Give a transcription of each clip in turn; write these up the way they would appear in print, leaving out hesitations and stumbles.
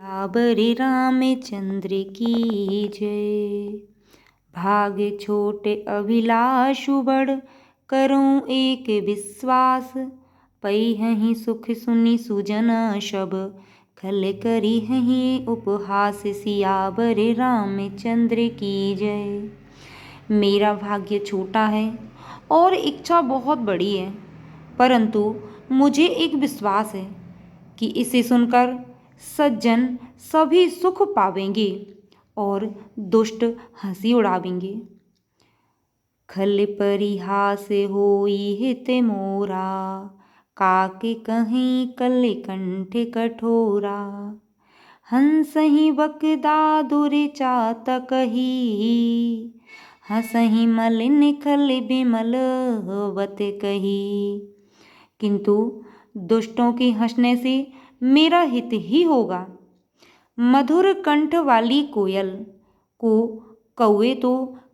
बाबरी रामचंद्र की जय। भाग्य छोटे अभिलाषु बड़, करूं एक विश्वास। पई हहीं सुख सुनी सुजन शब, खल करी हहीं उपहास। सियावर रामचंद्र की जय। मेरा भाग्य छोटा है और इच्छा बहुत बड़ी है, परंतु मुझे एक विश्वास है कि इसे सुनकर सज्जन सभी सुख पावेंगे और दुष्ट हंसी उड़ावेंगे। खल परिहास होई हित मोरा, काके कहीं कल कंठ कठोरा। हंसहि बकदादुर चातक ही, हंसहि मलिन खल बिमल बत कही। किंतु दुष्टों के हंसने से मेरा हित ही होगा। मधुर कंठ वाली कोयल को कौवे तो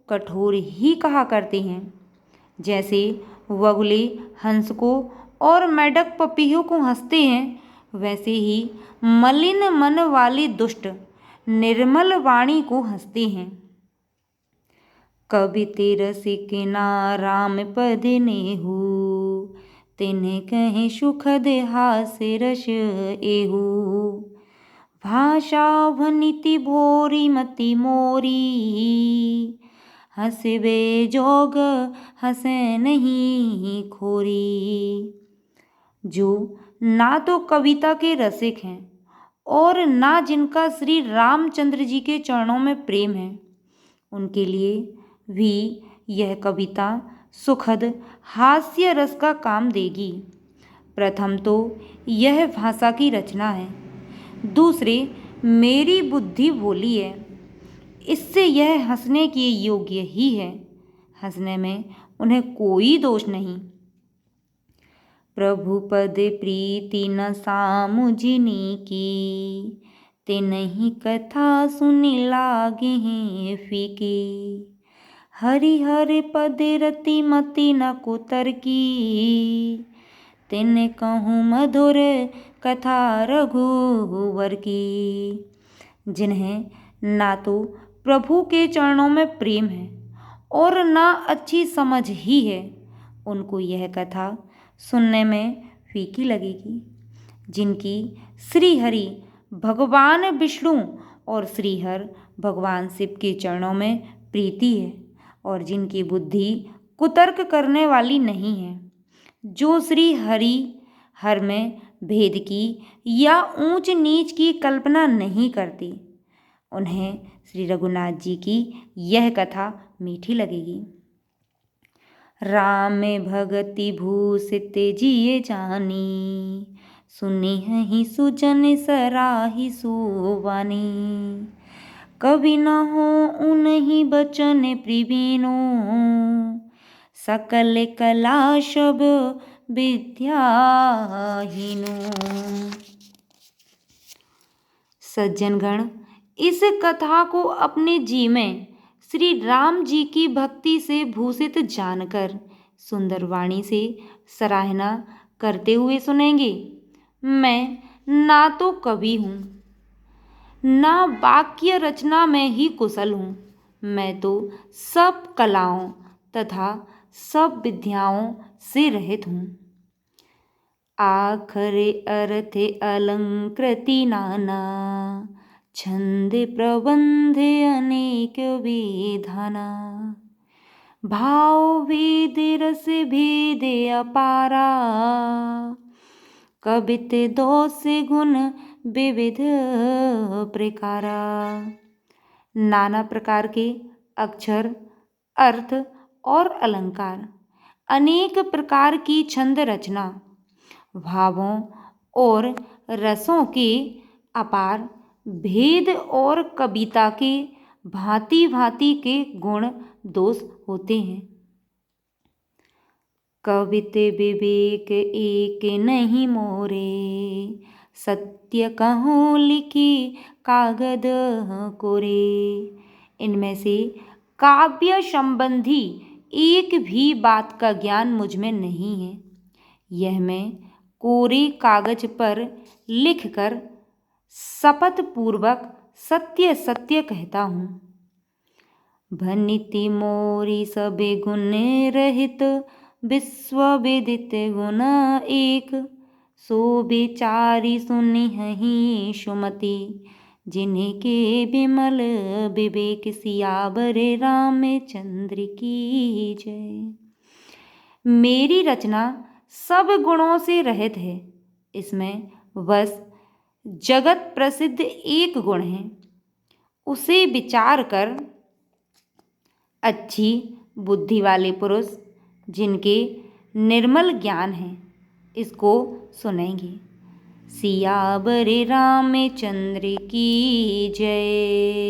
कठोर ही कहा करते हैं, जैसे बगुले हंस को और मेढक पपीहों को हंसते हैं, वैसे ही मलिन मन वाले दुष्ट निर्मल वाणी को हंसते हैं। कवि तेर सिकना राम पद नेहू, तिन्ह कहे सुखद हास्य रस एहू। भाषा भनिति भोरी मति मोरी, हंसबे जोग हंसे नहीं खोरी। जो ना तो कविता के रसिक हैं और ना जिनका श्री रामचंद्र जी के चरणों में प्रेम है, उनके लिए भी यह कविता सुखद हास्य रस का काम देगी। प्रथम तो यह भाषा की रचना है, दूसरे मेरी बुद्धि भोली है, इससे यह हंसने के योग्य ही है। हंसने में उन्हें कोई दोष नहीं। प्रभु पद प्रीति न सामुझिनी की, ते नहीं कथा सुनि लागे हैं फीकी। हरि हरि पद रति मति न कुतर की, तिन कहूँ मधुर कथा रघुवर की। जिन्हें ना तो प्रभु के चरणों में प्रेम है और ना अच्छी समझ ही है, उनको यह कथा सुनने में फीकी लगेगी। जिनकी श्री हरि भगवान विष्णु और श्रीहर भगवान शिव के चरणों में प्रीति है और जिनकी बुद्धि कुतर्क करने वाली नहीं है, जो श्री हरि हर में भेद की या ऊंच नीच की कल्पना नहीं करती, उन्हें श्री रघुनाथ जी की यह कथा मीठी लगेगी। राम भगति भूषित जिये जानी, सुनी हहीं सुजन सराही सुबानी। कवि न हो उन्हीं बचन प्रवीणो, सकल कला सब विद्याहीनो। सज्जनगण, इस कथा को अपने जी में श्री राम जी की भक्ति से भूषित जानकर सुंदर वाणी से सराहना करते हुए सुनेंगे। मैं ना तो कवि हूँ, ना वाक्य रचना में ही कुशल हूँ, मैं तो सब कलाओं तथा सब विद्याओं से रहित हूँ। आखरे अर्थ अलंकृति नाना, छंद प्रबंध अनेक विधाना। भाव भेद रस भेद अपारा, कवित दोष गुण विविध प्रकारा। नाना प्रकार के अक्षर, अर्थ और अलंकार, अनेक प्रकार की छंद रचना, भावों और रसों के अपार भेद और कविता के भांति भांति के गुण दोष होते हैं। कवित विवेक एक नहीं मोरे, सत्य कहूँ लिखी कागद कोरे। इनमें से काव्य संबंधी एक भी बात का ज्ञान मुझ में नहीं है। यह मैं कोरे कागज पर लिखकर शपथ पूर्वक सत्य सत्य कहता हूँ। भनिति मोरी सबे गुण रहित, विश्व विदित गुण एक। सो बेचारी सुनिहि सुमति, जिनके विमल विवेक। सियावर रामचंद्र की जय। मेरी रचना सब गुणों से रहित है। इसमें बस जगत प्रसिद्ध एक गुण है, उसे विचार कर अच्छी बुद्धि वाले पुरुष, जिनके निर्मल ज्ञान है, इसको सुनेंगे। सियावर रामचंद्र की जय।